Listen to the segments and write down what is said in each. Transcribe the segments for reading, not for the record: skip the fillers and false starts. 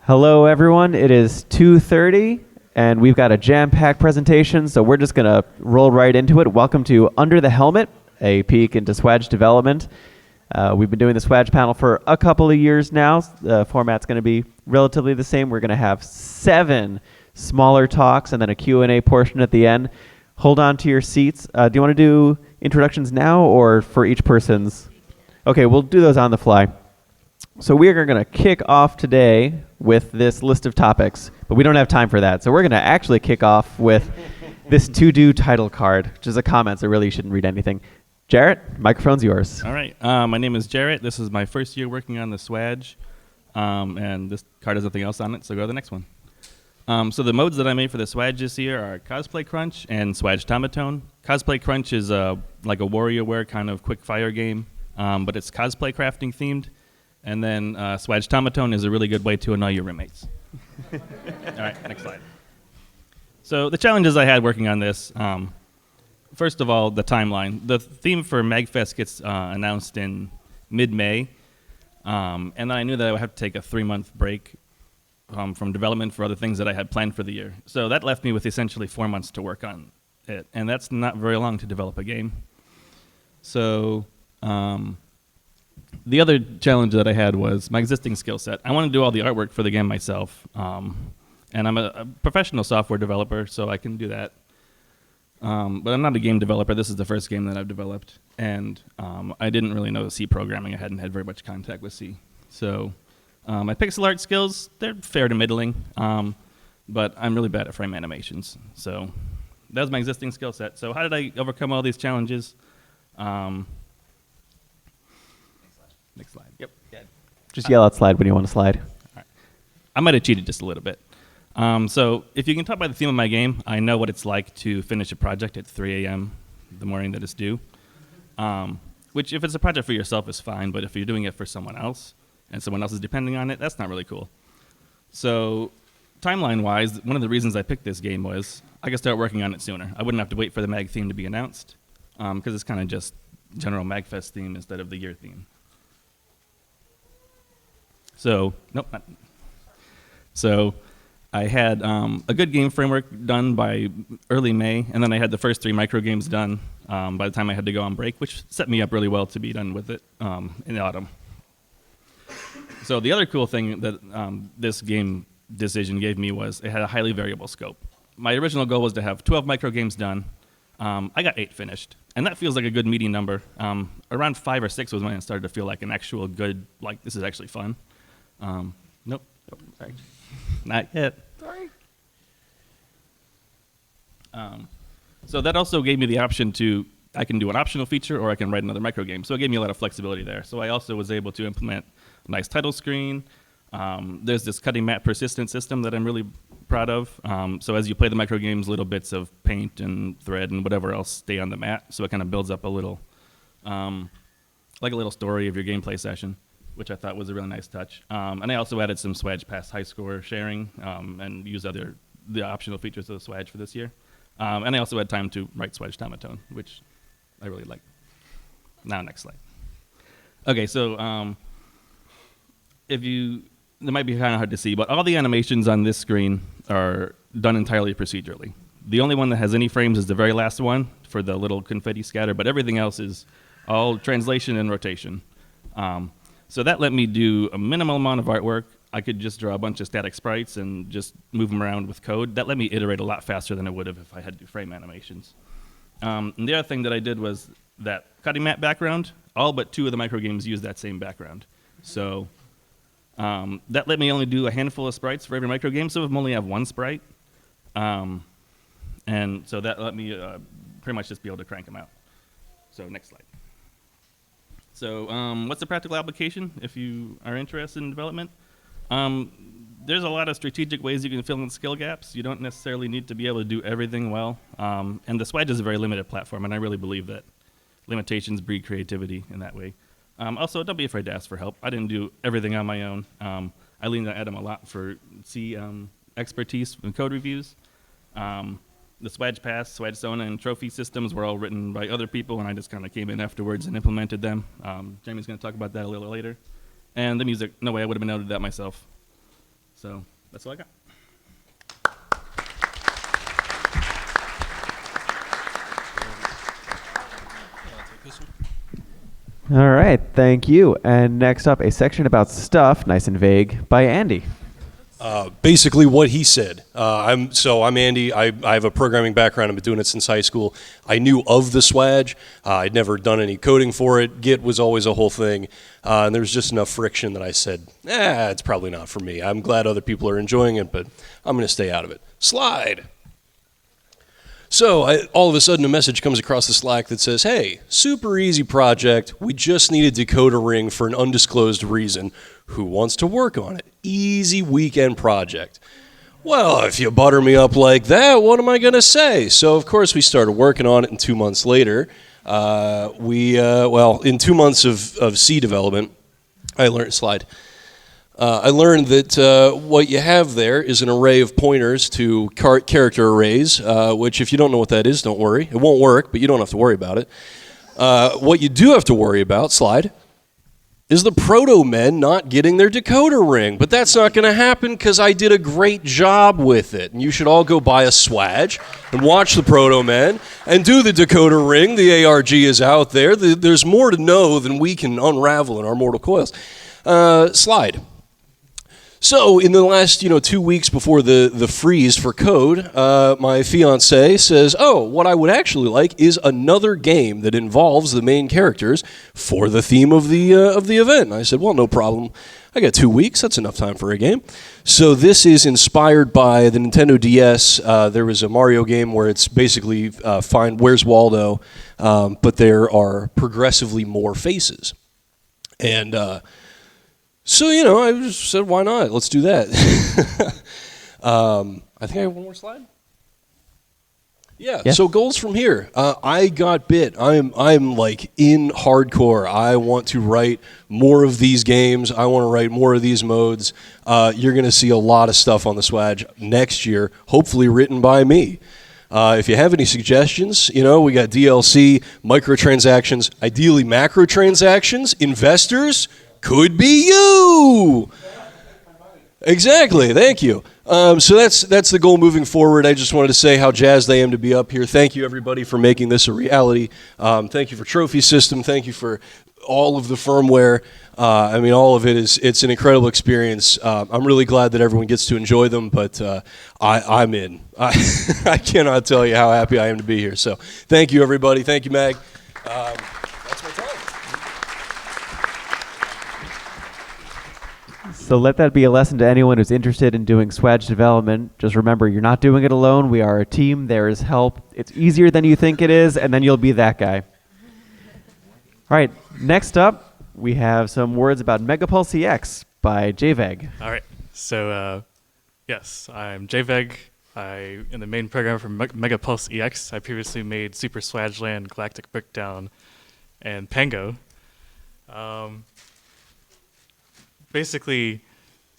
Hello, everyone. It is 2:30, and we've got a jam-packed presentation, so we're just going to roll right into it. Welcome to Under the Helmet, a peek into Swadge development. We've been doing the Swadge panel for a couple of years now. The format's going to be relatively the same. We're going to have 7 smaller talks and then a Q&A portion at the end. Hold on to your seats. Do you want to do introductions now or for each person's? Okay, we'll do those on the fly. So we are going to kick off today with this list of topics, but we don't have time for that. So we're going to actually kick off with this to-do title card, which is a comment, so really you shouldn't read anything. Jarrett, microphone's yours. All right. My name is Jarrett. This is my first year working on the Swadge, and this card has nothing else on it, so go to the next one. So the modes that I made for the Swadge this year are Cosplay Crunch and Swadge Tomatone. Cosplay Crunch is like a WarioWare kind of quick fire game, but it's cosplay crafting themed. And then Swadge Tomatone is a really good way to annoy your roommates. All right, next slide. So the challenges I had working on this, first of all, the timeline. The theme for MAGFest gets announced in mid-May, and then I knew that I would have to take a 3-month break from development for other things that I had planned for the year. So that left me with essentially 4 months to work on it, and that's not very long to develop a game. So the other challenge that I had was my existing skill set. I want to do all the artwork for the game myself, and I'm a professional software developer, so I can do that. But I'm not a game developer. This is the first game that I've developed, and I didn't really know C programming. I hadn't had very much contact with C. So my pixel art skills, they're fair to middling, but I'm really bad at frame animations. So that was my existing skill set. So how did I overcome all these challenges? Next slide. Yep. Yeah. Just yell out slide when you want to slide. All right. I might have cheated just a little bit. So if you can tell by the theme of my game, I know what it's like to finish a project at 3 a.m. the morning that it's due. Which, if it's a project for yourself, is fine. But if you're doing it for someone else, and someone else is depending on it, that's not really cool. So timeline-wise, one of the reasons I picked this game was I could start working on it sooner. I wouldn't have to wait for the MAG theme to be announced, because it's kind of just general MAGFest theme instead of the year theme. So, So I had a good game framework done by early May, and then I had the first 3 micro games done by the time I had to go on break, which set me up really well to be done with it in the autumn. So the other cool thing that this game decision gave me was it had a highly variable scope. My original goal was to have 12 micro games done. I got 8 finished, and that feels like a good median number. Around 5 or 6 was when it started to feel like an actual good, like this is actually fun. Nope. Oh, sorry. Not yet. Sorry. So that also gave me the option to, I can do an optional feature or I can write another micro game. So it gave me a lot of flexibility there. So I also was able to implement a nice title screen. There's this cutting map persistent system that I'm really proud of. So as you play the micro games, little bits of paint and thread and whatever else stay on the mat. So it kind of builds up a little, like a little story of your gameplay session, which I thought was a really nice touch. And I also added some Swadge Pass high score sharing and used the optional features of the Swadge for this year. And I also had time to write Swadge Tomatone, which I really like. Now, next slide. Okay, so it might be kind of hard to see, but all the animations on this screen are done entirely procedurally. The only one that has any frames is the very last one for the little confetti scatter, but everything else is all translation and rotation. So that let me do a minimal amount of artwork. I could just draw a bunch of static sprites and just move them around with code. That let me iterate a lot faster than I would have if I had to do frame animations. And the other thing that I did was that cutting map background, all but 2 of the micro games use that same background. So that let me only do a handful of sprites for every micro game, so I only have 1 sprite. And so that let me pretty much just be able to crank them out. So next slide. So what's the practical application if you are interested in development? There's a lot of strategic ways you can fill in skill gaps. You don't necessarily need to be able to do everything well. And the Swadge is a very limited platform, and I really believe that limitations breed creativity in that way. Also, don't be afraid to ask for help. I didn't do everything on my own. I leaned on Adam a lot for C expertise and code reviews. The Swadge Pass, Swadge Sona, and trophy systems were all written by other people, and I just kind of came in afterwards and implemented them. Jamie's going to talk about that a little later. And the music, no way I would have been able to do that myself. So that's all I got. All right, thank you. And next up, a section about stuff, nice and vague, by Andy. Basically what he said. I'm Andy. I have a programming background. I've been doing it since high school. I knew of the Swadge. I'd never done any coding for it. Git was always a whole thing. And there was just enough friction that I said, it's probably not for me. I'm glad other people are enjoying it, but I'm going to stay out of it. Slide. So all of a sudden a message comes across the Slack that says, hey, super easy project. We just need a decoder ring for an undisclosed reason. Who wants to work on it? Easy weekend project. Well, if you butter me up like that, what am I going to say? So, of course, we started working on it, and 2 months later, in 2 months of C development, I learned that what you have there is an array of pointers to character arrays, which if you don't know what that is, don't worry. It won't work, but you don't have to worry about it. What you do have to worry about, is the proto-men not getting their decoder ring. But that's not going to happen because I did a great job with it. And you should all go buy a Swadge and watch the proto-men and do the decoder ring. The ARG is out there. There's more to know than we can unravel in our mortal coils. Slide. So in the last 2 weeks before the freeze for code, my fiance says, what I would actually like is another game that involves the main characters for the theme of the event. And I said, well, no problem. I got 2 weeks. That's enough time for a game. So this is inspired by the Nintendo DS. There was a Mario game where it's basically find Where's Waldo, but there are progressively more faces. And so, I just said, why not? Let's do that. I think I have one more slide. Yeah. So goals from here. I got bit. I'm like in hardcore. I want to write more of these games. I want to write more of these modes. You're going to see a lot of stuff on the Swadge next year, hopefully written by me. If you have any suggestions, we got DLC, microtransactions, ideally macrotransactions, investors. Could be you. Exactly. Thank you. So that's the goal moving forward. I just wanted to say how jazzed I am to be up here. Thank you, everybody, for making this a reality. Thank you for Trophy System. Thank you for all of the firmware. All of it it's an incredible experience. I'm really glad that everyone gets to enjoy them, but I'm in. I cannot tell you how happy I am to be here. So thank you, everybody. Thank you, Mag. That's my time. So let that be a lesson to anyone who's interested in doing Swadge development. Just remember, you're not doing it alone. We are a team. There is help. It's easier than you think it is, and then you'll be that guy. All right, next up, we have some words about Megapulse EX by JVEG. All right, so yes, I'm JVEG. I am the main programmer for Megapulse EX. I previously made Super Swadge Land, Galactic Breakdown, and Pango. Basically,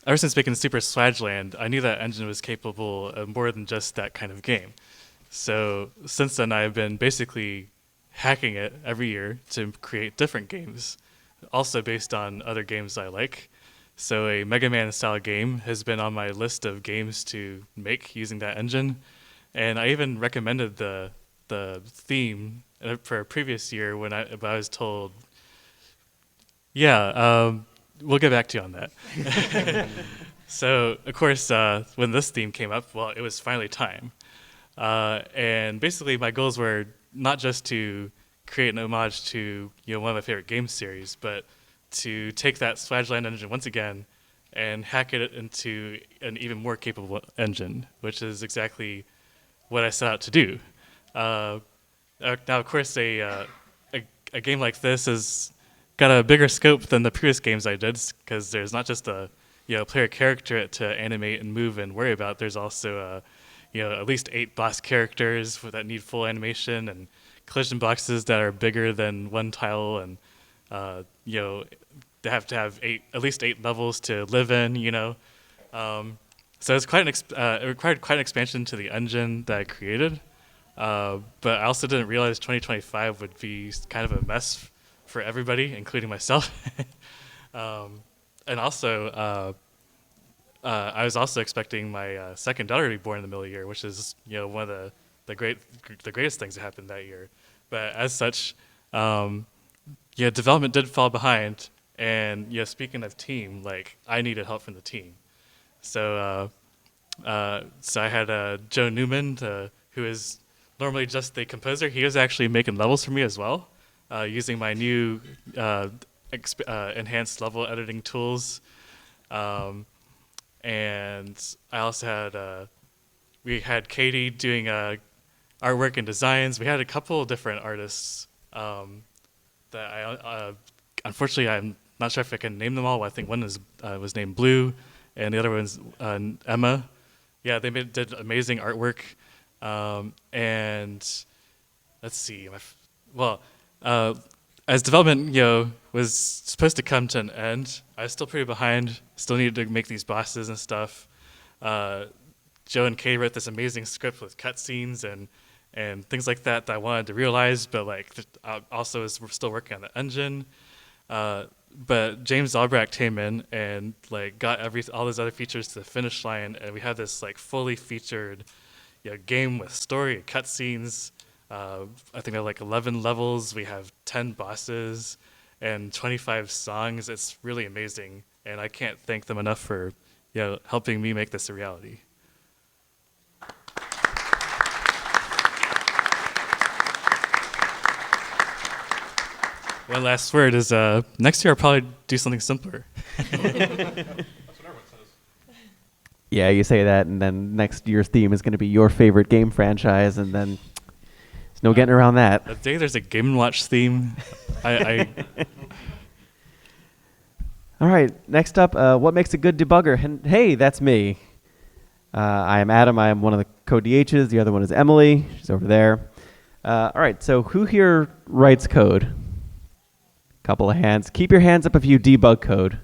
ever since making Super Swadge Land, I knew that engine was capable of more than just that kind of game. So since then, I've been basically hacking it every year to create different games, also based on other games I like. So a Mega Man style game has been on my list of games to make using that engine. And I even recommended the theme for a previous year when I was told, we'll get back to you on that. So, of course, when this theme came up, well, it was finally time. And basically, my goals were not just to create an homage to one of my favorite game series, but to take that Swadge Land engine once again and hack it into an even more capable engine, which is exactly what I set out to do. Now, of course, a game like this is got a bigger scope than the previous games I did, because there's not just a player character to animate and move and worry about. There's also at least 8 boss characters that need full animation, and collision boxes that are bigger than one tile, and they have to have at least 8 levels to live in. So it's quite it required quite an expansion to the engine that I created. But I also didn't realize 2025 would be kind of a mess for everybody, including myself. And also, I was also expecting my second daughter to be born in the middle of the year, which is one of the greatest things that happened that year. But as such, development did fall behind. And speaking of team, like I needed help from the team. So I had Joe Newman, who is normally just the composer. He was actually making levels for me as well, using my new enhanced level editing tools. And I also had we had Katie doing artwork and designs. We had a couple of different artists that I unfortunately I'm not sure if I can name them all. I think one was named Blue, and the other one's Emma. Yeah, they did amazing artwork. And let's see. As development was supposed to come to an end, I was still pretty behind. Still needed to make these bosses and stuff. Joe and Kay wrote this amazing script with cutscenes and things like that I wanted to realize, but also was still working on the engine. But James Albrecht came in and got all those other features to the finish line, and we have this fully featured game with story and cutscenes. I think we have 11 levels. We have 10 bosses and 25 songs. It's really amazing, and I can't thank them enough for helping me make this a reality. One last word is next year I'll probably do something simpler. Yeah, you say that, and then next year's theme is going to be your favorite game franchise, and then there's no getting around that. The day there's a Game & Watch theme, I All right, next up, what makes a good debugger? And hey, that's me. I am Adam. I am one of the co-DHs. The other one is Emily. She's over there. All right, so who here writes code? Couple of hands. Keep your hands up if you debug code.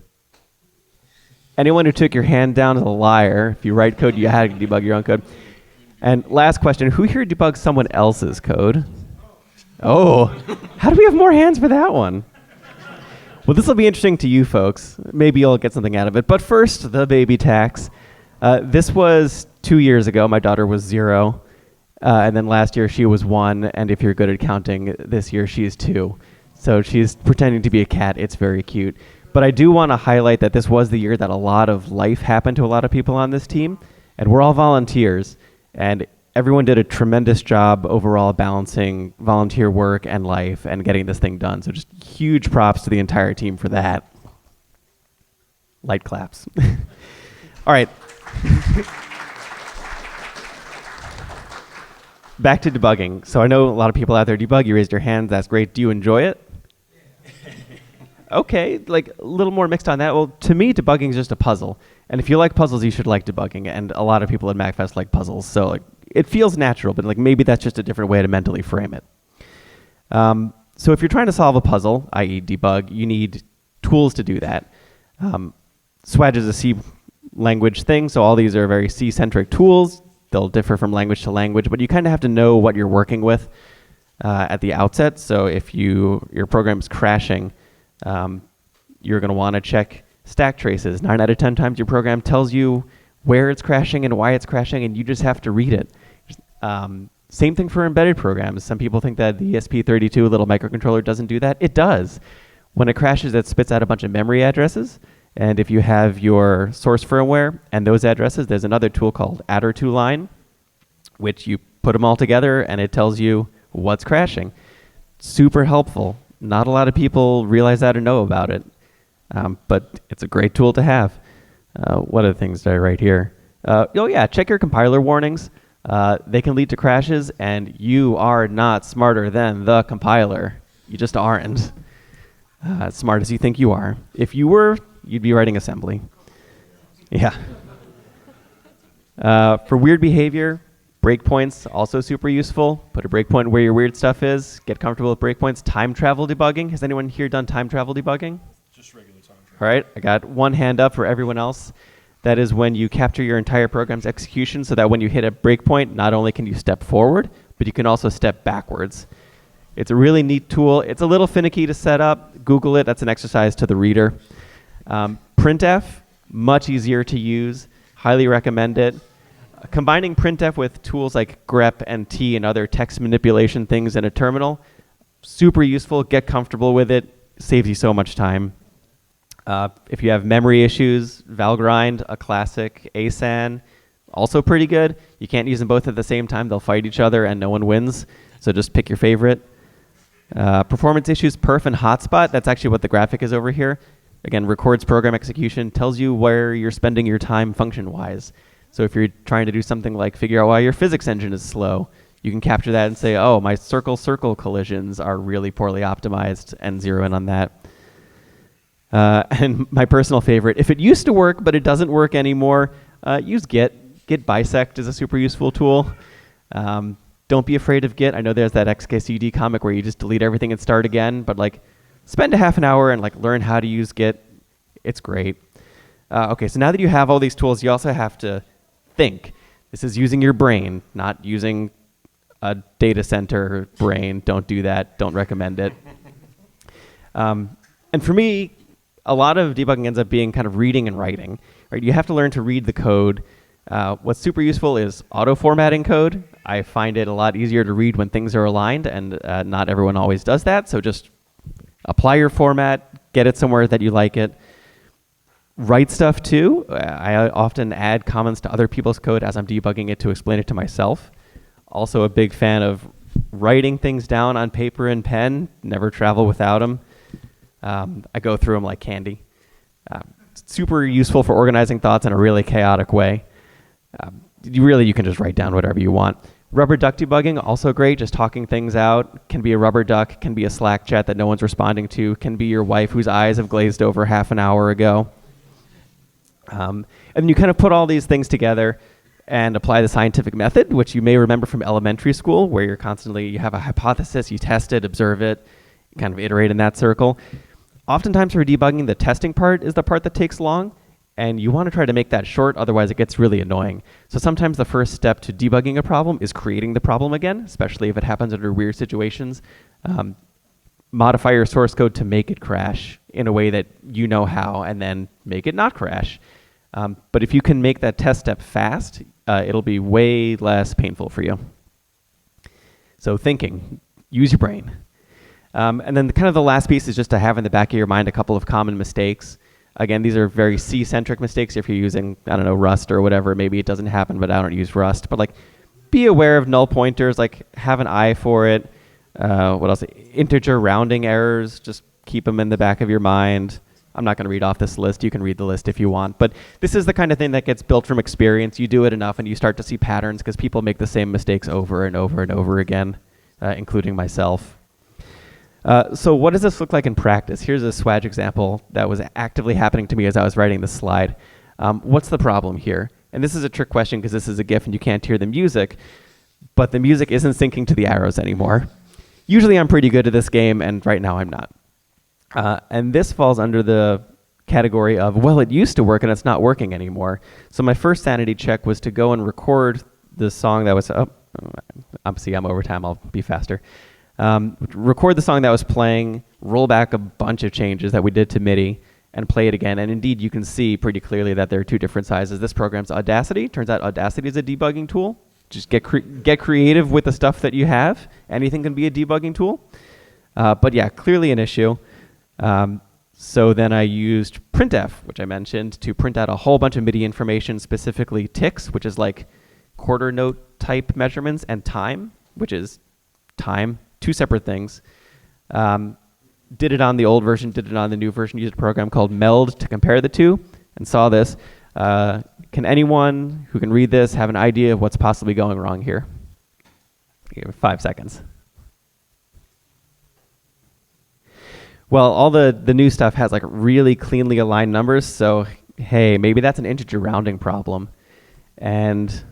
Anyone who took your hand down is a liar. If you write code, you had to debug your own code. And last question, who here debugs someone else's code? Oh, how do we have more hands for that one? Well, this will be interesting to you folks. Maybe you'll get something out of it. But first, the baby tax. This was 2 years ago. My daughter was 0. And then last year she was 1. And if you're good at counting, this year she is 2. So she's pretending to be a cat. It's very cute. But I do want to highlight that this was the year that a lot of life happened to a lot of people on this team. And we're all volunteers. And everyone did a tremendous job overall balancing volunteer work and life and getting this thing done. So just huge props to the entire team for that. Light claps. All right. Back to debugging. So I know a lot of people out there debug. You raised your hands. That's great. Do you enjoy it? Okay, a little more mixed on that. Well, to me, debugging is just a puzzle. And if you like puzzles, you should like debugging. And a lot of people at MAGFest like puzzles. So it feels natural, but maybe that's just a different way to mentally frame it. So if you're trying to solve a puzzle, i.e. debug, you need tools to do that. Swadge is a C language thing, so all these are very C-centric tools. They'll differ from language to language, but you kind of have to know what you're working with at the outset. So if your program's crashing, you're going to want to check stack traces. 9 out of 10 times your program tells you where it's crashing and why it's crashing, and you just have to read it. Same thing for embedded programs. Some people think that the ESP32 little microcontroller doesn't do that. It does. When it crashes, it spits out a bunch of memory addresses. And if you have your source firmware and those addresses, there's another tool called adder2line, which you put them all together and it tells you what's crashing. Super helpful. Not a lot of people realize that or know about it, but it's a great tool to have. What other things did I write here? Check your compiler warnings. They can lead to crashes, and you are not smarter than the compiler. You just aren't as smart as you think you are. If you were, you'd be writing assembly. Yeah. For weird behavior, breakpoints, also super useful. Put a breakpoint where your weird stuff is. Get comfortable with breakpoints. Time travel debugging. Has anyone here done time travel debugging? Just regular time travel. All right, I got one hand up for everyone else. That is when you capture your entire program's execution so that when you hit a breakpoint, not only can you step forward, but you can also step backwards. It's a really neat tool. It's a little finicky to set up. Google it. That's an exercise to the reader. Printf, much easier to use. Highly recommend it. Combining printf with tools like grep and t and other text manipulation things in a terminal, super useful. Get comfortable with it. Saves you so much time. If you have memory issues, Valgrind, a classic. asan, also pretty good. You can't use them both at the same time. They'll fight each other and no one wins. So just pick your favorite. Performance issues, perf and hotspot. That's actually what the graphic is over here. Again, records program execution, tells you where you're spending your time function-wise. So if you're trying to do something like figure out why your physics engine is slow, you can capture that and say, oh, my circle-circle collisions are really poorly optimized, and zero in on that. And my personal favorite, if it used to work but it doesn't work anymore, use Git. Git bisect is a super useful tool. Don't be afraid of Git. I know there's that XKCD comic where you just delete everything and start again, but like spend a half an hour and like learn how to use Git. It's great. Okay, so now that you have all these tools, you also have to think. This is using your brain, not using a data center brain. Don't do that. Don't recommend it. And for me, a lot of debugging ends up being kind of reading and writing. Right? You have to learn to read the code. What's super useful is auto-formatting code. I find it a lot easier to read when things are aligned, and not everyone always does that. So just apply your format, get it somewhere that you like it. Write stuff too. I often add comments to other people's code as I'm debugging it to explain it to myself. Also a big fan of writing things down on paper and pen. Never travel without them. I go through them like candy. Super useful for organizing thoughts in a really chaotic way. You can just write down whatever you want. Rubber duck debugging, also great, just talking things out. Can be a rubber duck, can be a Slack chat that no one's responding to, can be your wife whose eyes have glazed over half an hour ago. And you kind of put all these things together and apply the scientific method, which you may remember from elementary school, where you have a hypothesis, you test it, observe it, you kind of iterate in that circle. Oftentimes for debugging, the testing part is the part that takes long, and you want to try to make that short, otherwise it gets really annoying. So sometimes the first step to debugging a problem is creating the problem again, especially if it happens under weird situations. Modify your source code to make it crash in a way that you know how, and then make it not crash. But if you can make that test step fast, it'll be way less painful for you. So thinking, use your brain. And then kind of the last piece is just to have in the back of your mind a couple of common mistakes. Again, these are very C-centric mistakes. If you're using, I don't know, Rust or whatever, maybe it doesn't happen, but I don't use Rust. But like, be aware of null pointers, like have an eye for it. What else? Integer rounding errors, just keep them in the back of your mind. I'm not going to read off this list. You can read the list if you want. But this is the kind of thing that gets built from experience. You do it enough and you start to see patterns because people make the same mistakes over and over and over again, including myself. So what does this look like in practice? Here's a Swadge example that was actively happening to me as I was writing this slide. What's the problem here? And this is a trick question because this is a GIF and you can't hear the music, but the music isn't syncing to the arrows anymore. Usually I'm pretty good at this game, and right now I'm not. And this falls under the category of, well, it used to work and it's not working anymore. So my first sanity check was to go and record the song that was, I'm over time, I'll be faster. Record the song that was playing, roll back a bunch of changes that we did to MIDI, and play it again. And indeed, you can see pretty clearly that there are two different sizes. This program's Audacity. Turns out Audacity is a debugging tool. Just get creative with the stuff that you have. Anything can be a debugging tool. But yeah, clearly an issue. So then I used printf, which I mentioned, to print out a whole bunch of MIDI information, specifically ticks, which is like quarter note type measurements, and time, which is time. Two separate things. Did it on the old version, did it on the new version, used a program called Meld to compare the two, and saw this. Can anyone who can read this have an idea of what's possibly going wrong here? Give it 5 seconds. Well, all the new stuff has like really cleanly aligned numbers, so hey, maybe that's an integer rounding problem. And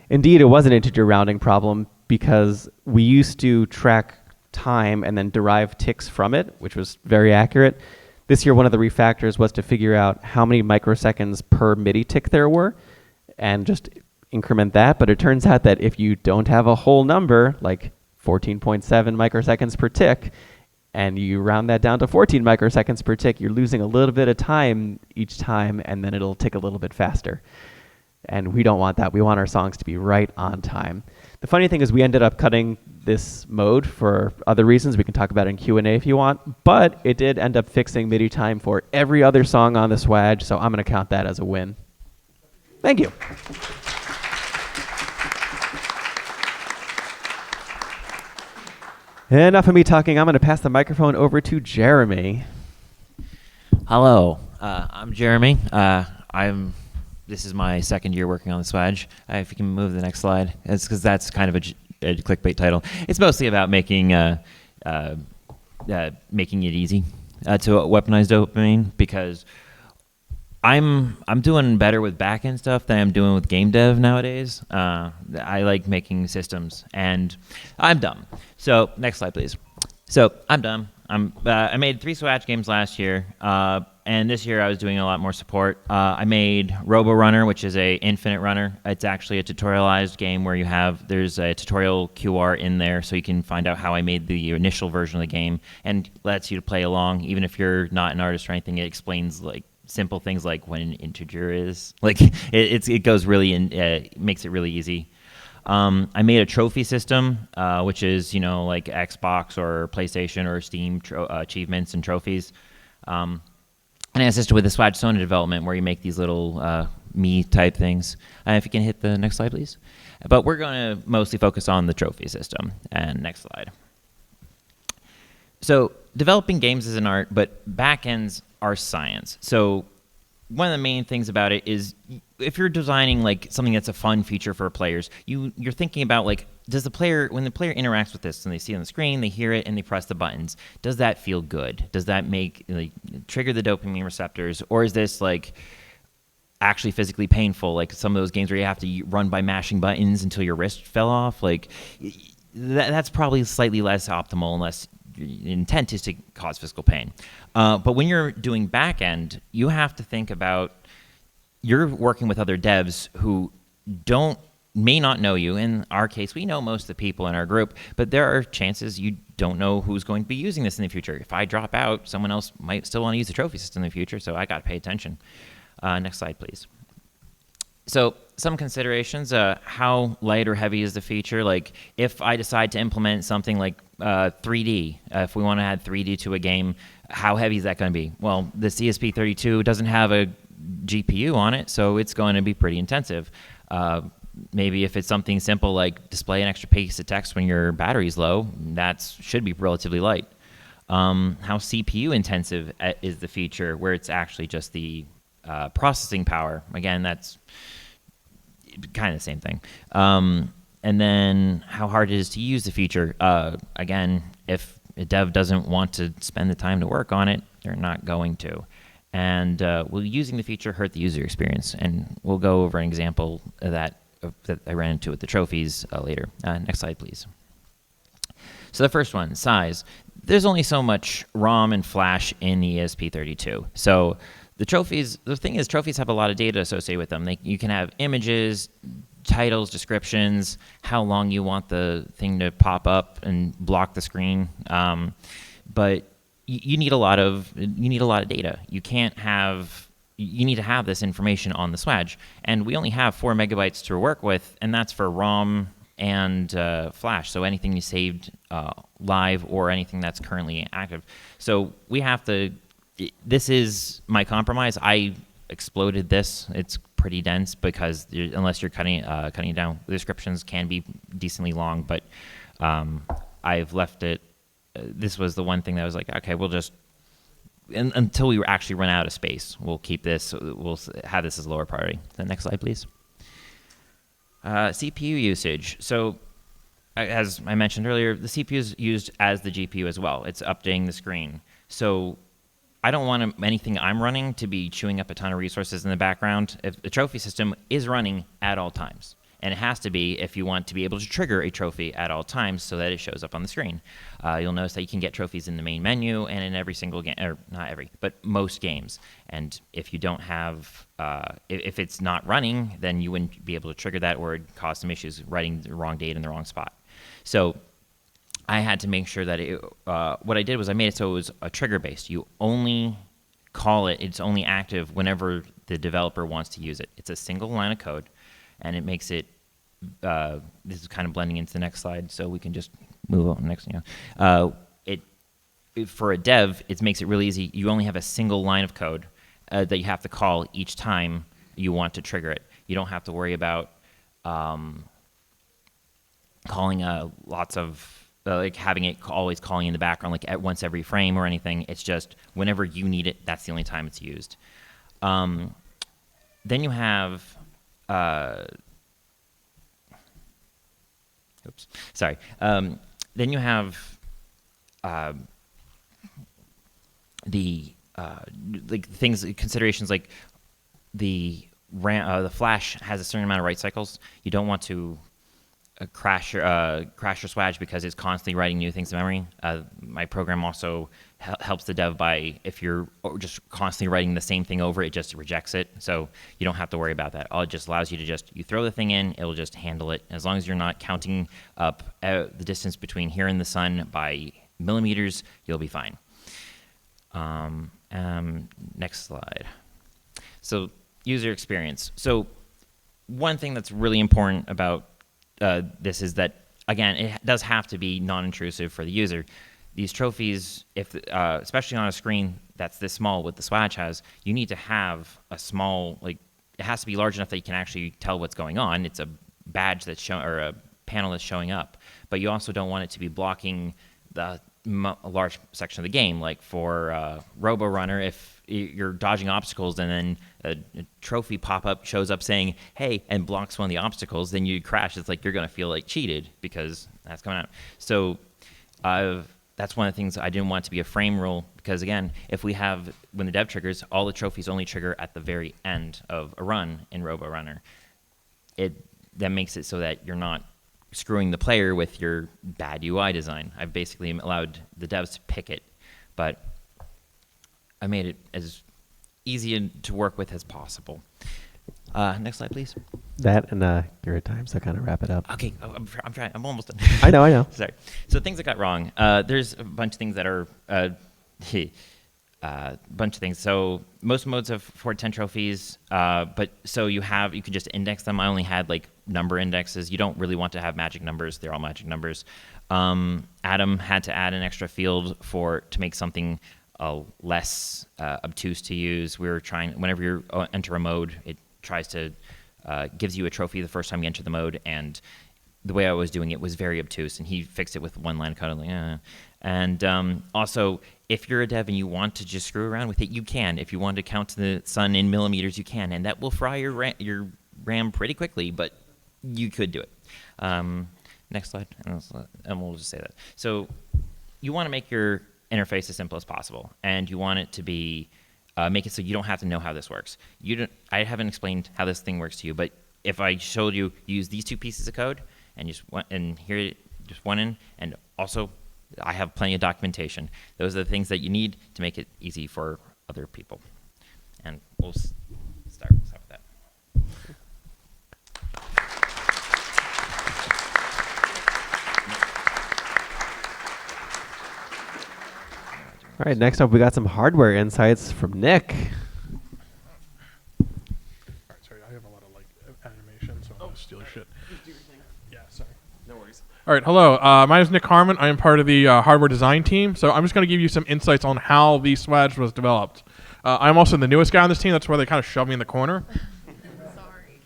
indeed, it was an integer rounding problem because we used to track time and then derive ticks from it, which was very accurate. This year, one of the refactors was to figure out how many microseconds per MIDI tick there were and just increment that. But it turns out that if you don't have a whole number, like 14.7 microseconds per tick, and you round that down to 14 microseconds per tick, you're losing a little bit of time each time, and then it'll tick a little bit faster. And we don't want that. We want our songs to be right on time. The funny thing is we ended up cutting this mode for other reasons. We can talk about it in Q&A if you want, but it did end up fixing MIDI time for every other song on the Swadge, so I'm going to count that as a win. Thank you. Enough of me talking. I'm going to pass the microphone over to Jeremy. Hello, I'm Jeremy. This is my second year working on the Swadge. If you can move the next slide, it's because that's kind of a clickbait title. It's mostly about making making it easy to weaponize dopamine, because I'm doing better with backend stuff than I'm doing with game dev nowadays. I like making systems, and I'm dumb. So next slide, please. So I'm dumb. I made 3 Swadge games last year, and this year I was doing a lot more support. I made Robo Runner, which is a infinite runner. It's actually a tutorialized game where there's a tutorial QR in there, so you can find out how I made the initial version of the game, and lets you to play along, even if you're not an artist or anything. It explains like simple things like when an integer is. Like it goes really in, makes it really easy. I made a trophy system, which is, like Xbox or PlayStation or Steam achievements and trophies. And I assisted with the Swadge Sona development, where you make these little me-type things. If you can hit the next slide, please. But we're going to mostly focus on the trophy system. And next slide. So developing games is an art, but backends are science. So one of the main things about it is, if you're designing like something that's a fun feature for players, you're thinking about like, when the player interacts with this and they see it on the screen, they hear it and they press the buttons, does that feel good? Does that trigger the dopamine receptors? Or is this like actually physically painful? Like some of those games where you have to run by mashing buttons until your wrist fell off. Like that's probably slightly less optimal unless your intent is to cause physical pain. But when you're doing back end, you have to think about, you're working with other devs who may not know you. In our case, we know most of the people in our group, but there are chances you don't know who's going to be using this in the future. If I drop out, someone else might still want to use the trophy system in the future, so I got to pay attention. Next slide, please. So some considerations, how light or heavy is the feature? Like if I decide to implement something like 3D, if we want to add 3D to a game, how heavy is that going to be? Well, the CSP32 doesn't have a GPU on it, so it's going to be pretty intensive. Maybe if it's something simple like display an extra piece of text when your battery's low, that should be relatively light. How CPU intensive is the feature, where it's actually just the processing power? Again, that's kind of the same thing. And then how hard it is to use the feature. Again, if a dev doesn't want to spend the time to work on it, they're not going to. And will using the feature hurt the user experience? And we'll go over an example of that I ran into with the trophies later. Next slide, please. So the first one, size. There's only so much ROM and flash in the ESP32. So the thing is, trophies have a lot of data associated with them. You can have images, titles, descriptions, how long you want the thing to pop up and block the screen. But you need a lot of data. You need to have this information on the Swadge, and we only have 4 megabytes to work with, and that's for ROM and flash. So anything you saved live or anything that's currently active. So we have to. This is my compromise. I exploded this. It's pretty dense because unless you're cutting it down, the descriptions can be decently long. But I've left it. This was the one thing that was like, okay, we'll just until we actually run out of space, we'll keep this. We'll have this as lower priority. The next slide, please. CPU usage. So as I mentioned earlier, the CPU is used as the GPU as well. It's updating the screen. So I don't want anything I'm running to be chewing up a ton of resources in the background. If the trophy system is running at all times, and it has to be if you want to be able to trigger a trophy at all times so that it shows up on the screen. You'll notice that you can get trophies in the main menu and in every single game, or not every, but most games. And if you don't have, if it's not running, then you wouldn't be able to trigger that, or it'd cause some issues writing the wrong date in the wrong spot. So I had to make sure that what I did was I made it so it was a trigger based. You only call it, it's only active whenever the developer wants to use it. It's a single line of code, and it makes it, this is kind of blending into the next slide, so we can just move on next. For a dev, it makes it really easy. You only have a single line of code that you have to call each time you want to trigger it. You don't have to worry about calling lots of, like having it always calling in the background like at once every frame or anything. It's just whenever you need it, that's the only time it's used. Then you have, then you have like things, considerations like the Flash has a certain amount of write cycles. You don't want to crash your Swadge because it's constantly writing new things to memory. My program also helps the dev by, if you're just constantly writing the same thing over, it just rejects it. So you don't have to worry about that. All it just allows you to you throw the thing in, it'll just handle it. As long as you're not counting up the distance between here and the sun by millimeters, you'll be fine. Next slide. So user experience. So one thing that's really important about this is that, again, it does have to be non-intrusive for the user. These trophies, especially on a screen that's this small, what the Swadge has, you need to have a small, like, it has to be large enough that you can actually tell what's going on. It's a badge that's showing, or a panel that's showing up. But you also don't want it to be blocking a large section of the game. Like for Robo Runner, if you're dodging obstacles and then a trophy pop-up shows up saying, hey, and blocks one of the obstacles, then you crash. It's like you're going to feel like cheated because that's coming out. So that's one of the things I didn't want to be a frame rule, because again, if we have, when the dev triggers, all the trophies only trigger at the very end of a run in Robo Runner. That makes it so that you're not screwing the player with your bad UI design. I've basically allowed the devs to pick it, but I made it as easy to work with as possible. Next slide, please. That and you're at time, so kind of wrap it up. Okay, I'm trying. I'm almost done. I know. Sorry. So things that got wrong. There's a bunch of things that are bunch of things. So most modes have 4 to 10 trophies, but so you can just index them. I only had like number indexes. You don't really want to have magic numbers. They're all magic numbers. Adam had to add an extra field to make something less obtuse to use. We were trying, whenever you enter a mode, it tries to gives you a trophy the first time you enter the mode, and the way I was doing it was very obtuse, and he fixed it with one line of code. Like, And also, if you're a dev and you want to just screw around with it, you can. If you want to count the sun in millimeters, you can, and that will fry your RAM pretty quickly, but you could do it. Next slide, and we'll just say that. So you want to make your interface as simple as possible, and you want it to be make it so you don't have to know how this works. I haven't explained how this thing works to you, but if I showed you use these 2 pieces of code and here just one in, and also I have plenty of documentation. Those are the things that you need to make it easy for other people. And we'll start with that. All right, next up we got some hardware insights from Nick. All right, sorry, I have a lot of like animation, so I'm gonna steal your shit. Yeah, sorry. No worries. All right, hello. My name is Nick Harmon. I am part of the hardware design team. So I'm just going to give you some insights on how the Swadge was developed. I'm also the newest guy on this team. That's why they kind of shoved me in the corner. Sorry.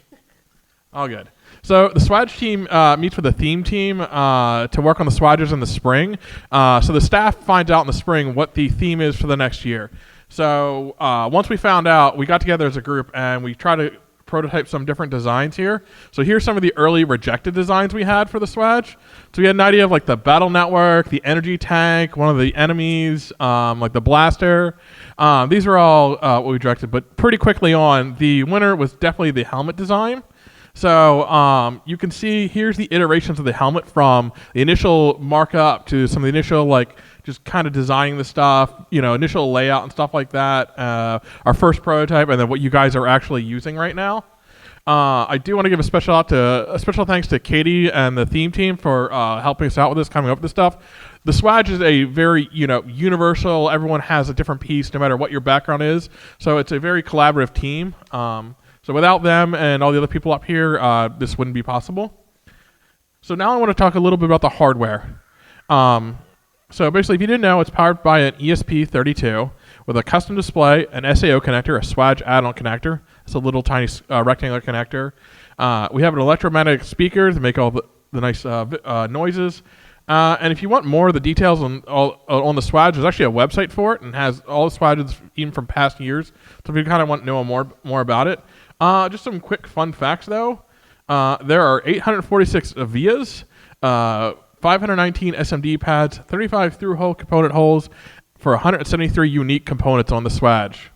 All good. So the Swadge team meets with the theme team to work on the Swadges in the spring. So the staff finds out in the spring what the theme is for the next year. So once we found out, we got together as a group and we tried to prototype some different designs here. So here's some of the early rejected designs we had for the Swadge. So we had an idea of like the battle network, the energy tank, one of the enemies, like the blaster. These are all what we rejected, but pretty quickly on, the winner was definitely the helmet design. So you can see here's the iterations of the helmet from the initial markup to some of the initial like just kind of designing the stuff, initial layout and stuff like that. Our first prototype, and then what you guys are actually using right now. I do want to give a special thanks to Katie and the theme team for helping us out with this, coming up with this stuff. The Swadge is a very universal. Everyone has a different piece, no matter what your background is. So it's a very collaborative team. So without them and all the other people up here, this wouldn't be possible. So now I want to talk a little bit about the hardware. So basically, if you didn't know, it's powered by an ESP32 with a custom display, an SAO connector, a Swadge add-on connector. It's a little tiny rectangular connector. We have an electromagnetic speaker to make all the nice noises. And if you want more of the details on the Swadge, there's actually a website for it and has all the Swadges even from past years. So if you kind of want to know more about it. Just some quick fun facts, though. There are 846 vias, 519 SMD pads, 35 through-hole component holes for 173 unique components on the Swadge.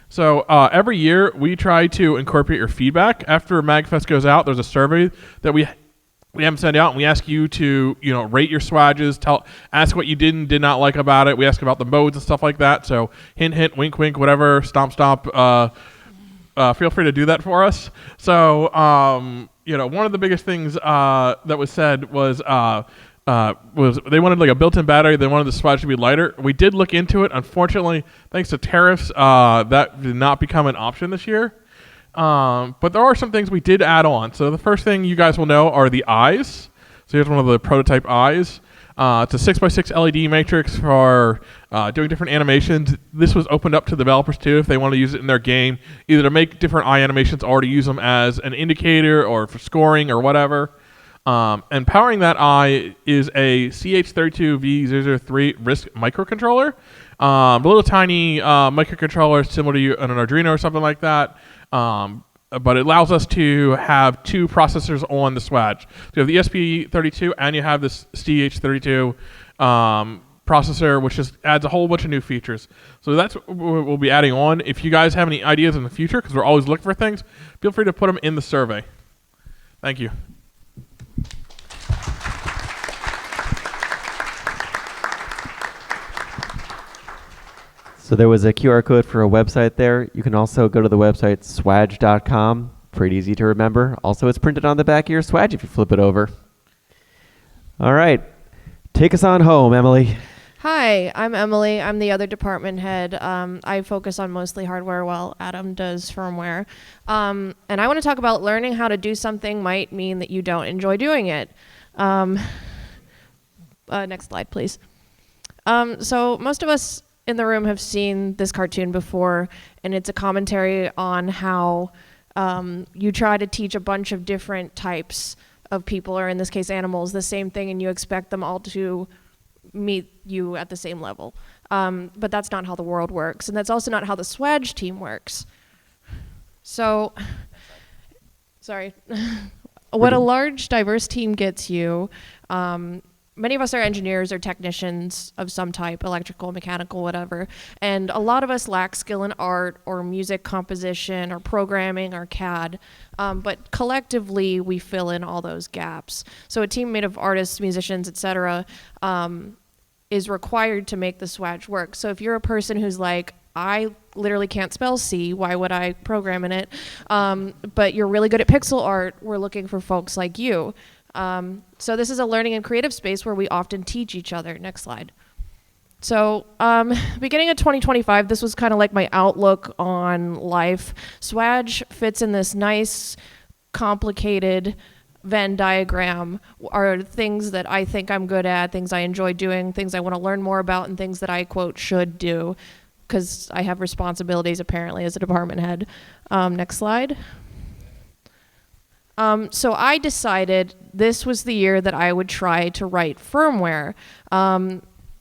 So every year we try to incorporate your feedback. After MAGFest goes out, there's a survey that we haven't sent out, and we ask you to rate your Swadges, ask what you did not like about it. We ask about the modes and stuff like that. So hint, hint, wink, wink, whatever, stomp, stomp. Feel free to do that for us. So one of the biggest things that was said was they wanted like a built-in battery. They wanted the Swadge to be lighter. We did look into it. Unfortunately, thanks to tariffs, that did not become an option this year. But there are some things we did add on. So the first thing you guys will know are the eyes. So here's one of the prototype eyes. It's a 6x6 LED matrix for doing different animations. This was opened up to developers too if they want to use it in their game, either to make different eye animations or to use them as an indicator or for scoring or whatever. And powering that eye is a CH32V003 RISC microcontroller. A little tiny microcontroller similar to an Arduino or something like that. But it allows us to have two processors on the Swadge. So you have the ESP32 and you have this CH32 processor, which just adds a whole bunch of new features. So that's what we'll be adding on. If you guys have any ideas in the future, because we're always looking for things, feel free to put them in the survey. Thank you. So there was a QR code for a website there. You can also go to the website swadge.com. Pretty easy to remember. Also, it's printed on the back of your Swadge if you flip it over. All right. Take us on home, Emily. Hi, I'm Emily. I'm the other department head. I focus on mostly hardware while Adam does firmware. And I want to talk about learning how to do something might mean that you don't enjoy doing it. Next slide, please. So most of us in the room have seen this cartoon before, and it's a commentary on how you try to teach a bunch of different types of people, or in this case animals, the same thing, and you expect them all to meet you at the same level. But that's not how the world works, and that's also not how the Swadge team works. So, sorry. What a large, diverse team gets you, many of us are engineers or technicians of some type, electrical, mechanical, whatever. And a lot of us lack skill in art or music composition or programming or CAD. But collectively, we fill in all those gaps. So a team made of artists, musicians, etc., is required to make the Swadge work. So if you're a person who's like, I literally can't spell C, why would I program in it? But you're really good at pixel art, we're looking for folks like you. So this is a learning and creative space where we often teach each other. Next slide. So beginning of 2025, this was kind of like my outlook on life. Swadge fits in this nice, complicated Venn diagram, are things that I think I'm good at, things I enjoy doing, things I want to learn more about, and things that I, quote, should do, because I have responsibilities apparently as a department head. Next slide. So I decided this was the year that I would try to write firmware.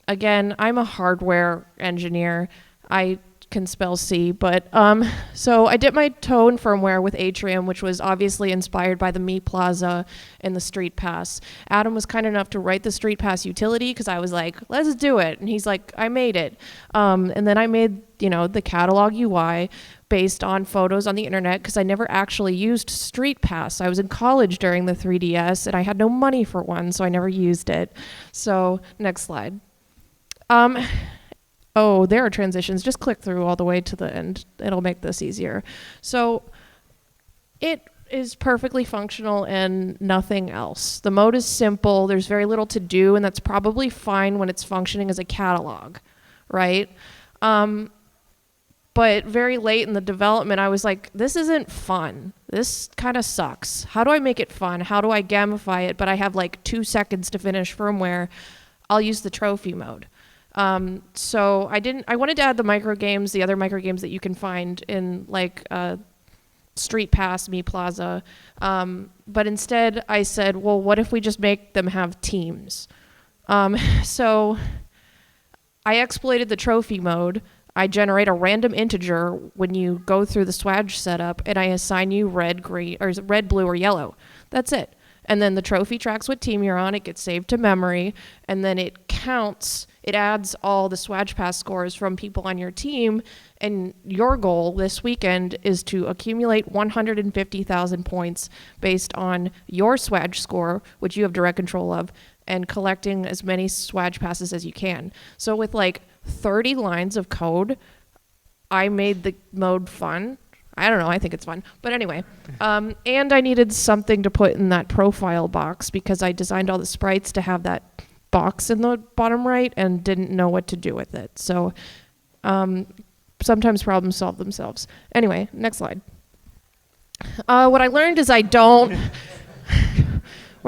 Again, I'm a hardware engineer. I can spell C, but so I dipped my toe in firmware with Atrium, which was obviously inspired by the Meat Plaza and the Street Pass. Adam was kind enough to write the Street Pass utility because I was like, let's do it. And he's like, I made it. And then I made, the catalog UI based on photos on the internet because I never actually used Street Pass. I was in college during the 3DS and I had no money for one, so I never used it. So next slide. oh, there are transitions. Just click through all the way to the end. It'll make this easier. So it is perfectly functional and nothing else. The mode is simple. There's very little to do, and that's probably fine when it's functioning as a catalog, right? But very late in the development, I was like, this isn't fun. This kind of sucks. How do I make it fun? How do I gamify it? But I have like 2 seconds to finish firmware. I'll use the trophy mode. So I wanted to add the micro games, the other micro games that you can find in like Street Pass, Me Plaza. But instead I said, well, what if we just make them have teams? So I exploited the trophy mode. I generate a random integer when you go through the Swadge setup, and I assign you red, green, or red, blue, or yellow. That's it. And then the trophy tracks what team you're on. It gets saved to memory, and then it counts. It adds all the Swadge Pass scores from people on your team, and your goal this weekend is to accumulate 150,000 points based on your Swadge score, which you have direct control of, and collecting as many Swadge Passes as you can. So with like 30 lines of code, I made the mode fun. I don't know, I think it's fun. But anyway, and I needed something to put in that profile box because I designed all the sprites to have that box in the bottom right and didn't know what to do with it. So sometimes problems solve themselves. Anyway, next slide. What I learned is we're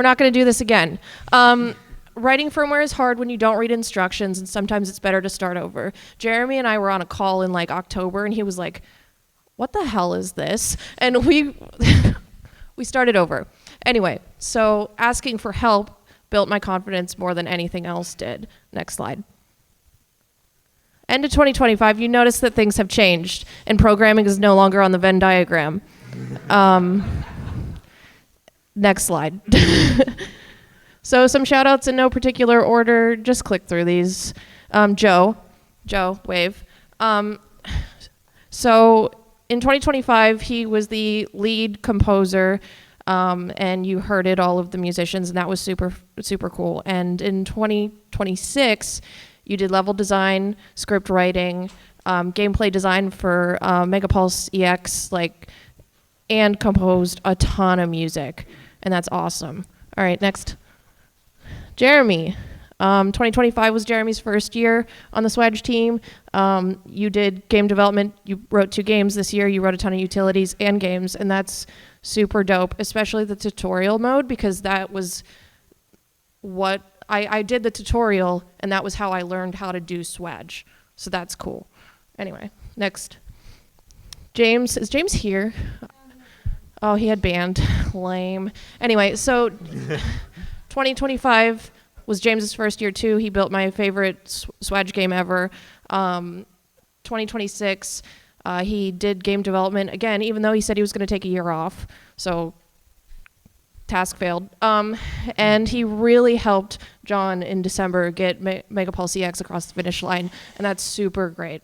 not going to do this again. Writing firmware is hard when you don't read instructions, and sometimes it's better to start over. Jeremy and I were on a call in like October, and he was like, what the hell is this? And we started over. Anyway, so asking for help built my confidence more than anything else did. Next slide. End of 2025, you notice that things have changed, and programming is no longer on the Venn diagram. Next slide. So some shout outs in no particular order. Just click through these. Joe, wave. So in 2025, he was the lead composer, and you heard it, all of the musicians, and that was super, super cool. And in 2026, you did level design, script writing, gameplay design for Megapulse EX, and composed a ton of music, and that's awesome. All right, next. Jeremy. 2025 was Jeremy's first year on the Swadge team. You did game development. You wrote 2 games this year. You wrote a ton of utilities and games, and that's super dope, especially the tutorial mode, because that was what I did the tutorial, and that was how I learned how to do Swadge. So that's cool. Anyway, next. James. Is James here? Oh, he had band. Lame. Anyway, so 2025 was James's first year too. He built my favorite Swadge game ever. 2026, he did game development again, even though he said he was going to take a year off. So task failed. And he really helped John in December get Megapulse EX across the finish line, and that's super great.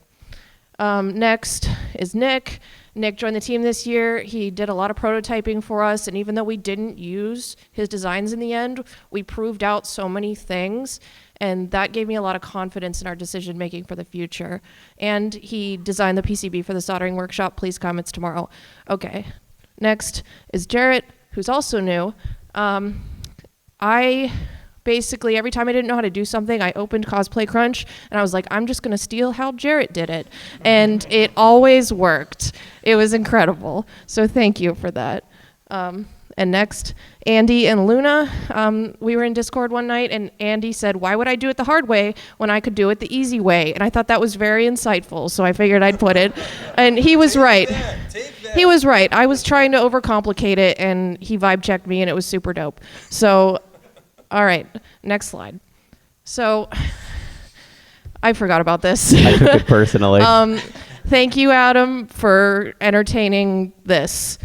Next is Nick. Nick joined the team this year. He did a lot of prototyping for us, and even though we didn't use his designs in the end, we proved out so many things, and that gave me a lot of confidence in our decision making for the future. And he designed the PCB for the soldering workshop. Please comments tomorrow. Okay. Next is Jarrett, who's also new. I basically, every time I didn't know how to do something, I opened Cosplay Crunch, and I was like, I'm just going to steal how Jarrett did it. And it always worked. It was incredible. So thank you for that. And next, Andy and Luna. We were in Discord one night, and Andy said, why would I do it the hard way when I could do it the easy way? And I thought that was very insightful, so I figured I'd put it. And he was right. He was right. I was trying to overcomplicate it, and he vibe checked me, and it was super dope. So, all right, next slide. So, I forgot about this. I took it personally. Thank you, Adam, for entertaining this.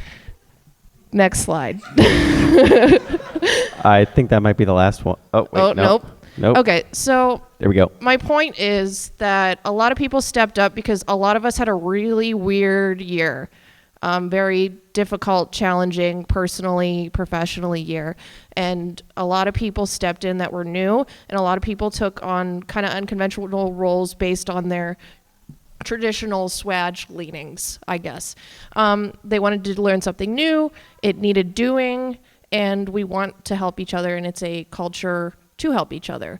Next slide. I think that might be the last one. Oh, wait, nope. Nope. Okay, so There we go. my point is that a lot of people stepped up because a lot of us had a really weird year. Very difficult, challenging, personally, professionally year. And a lot of people stepped in that were new, and a lot of people took on kind of unconventional roles based on their traditional Swadge leanings, I guess. They wanted to learn something new, it needed doing, and we want to help each other, and it's a culture to help each other.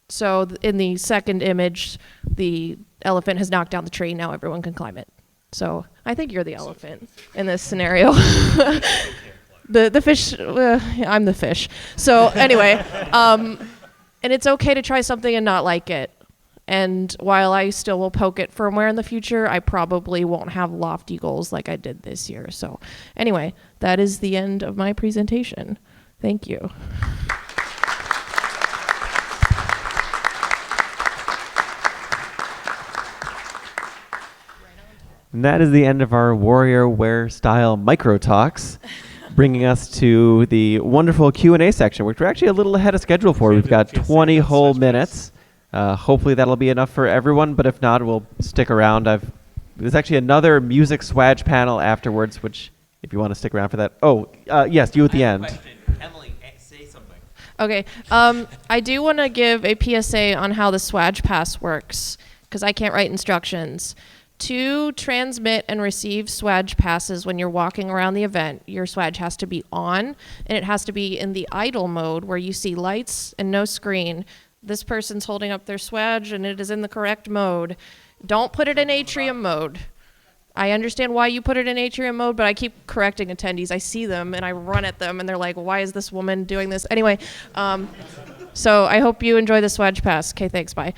So in the second image, the elephant has knocked down the tree. Now everyone can climb it. So I think you're the elephant in this scenario. The fish, I'm the fish. So anyway, and it's okay to try something and not like it. And while I still will poke at firmware in the future, I probably won't have lofty goals like I did this year. So anyway, that is the end of my presentation. Thank you. And that is the end of our warrior wear style micro talks, bringing us to the wonderful Q&A section, which we're actually a little ahead of schedule for. We've got 20 whole minutes. Hopefully that'll be enough for everyone, but if not, we'll stick around. There's actually another music Swadge panel afterwards, which if you want to stick around for that. Oh, yes, you at the end. Emily, say something. Okay, I do want to give a PSA on how the Swadge Pass works, because I can't write instructions. To transmit and receive Swadge passes when you're walking around the event, your Swadge has to be on, and it has to be in the idle mode where you see lights and no screen. This person's holding up their Swadge, and it is in the correct mode. Don't put it in atrium mode. I understand why you put it in atrium mode, but I keep correcting attendees. I see them, and I run at them, and they're like, why is this woman doing this? Anyway, so I hope you enjoy the Swadge Pass. Okay, thanks, bye.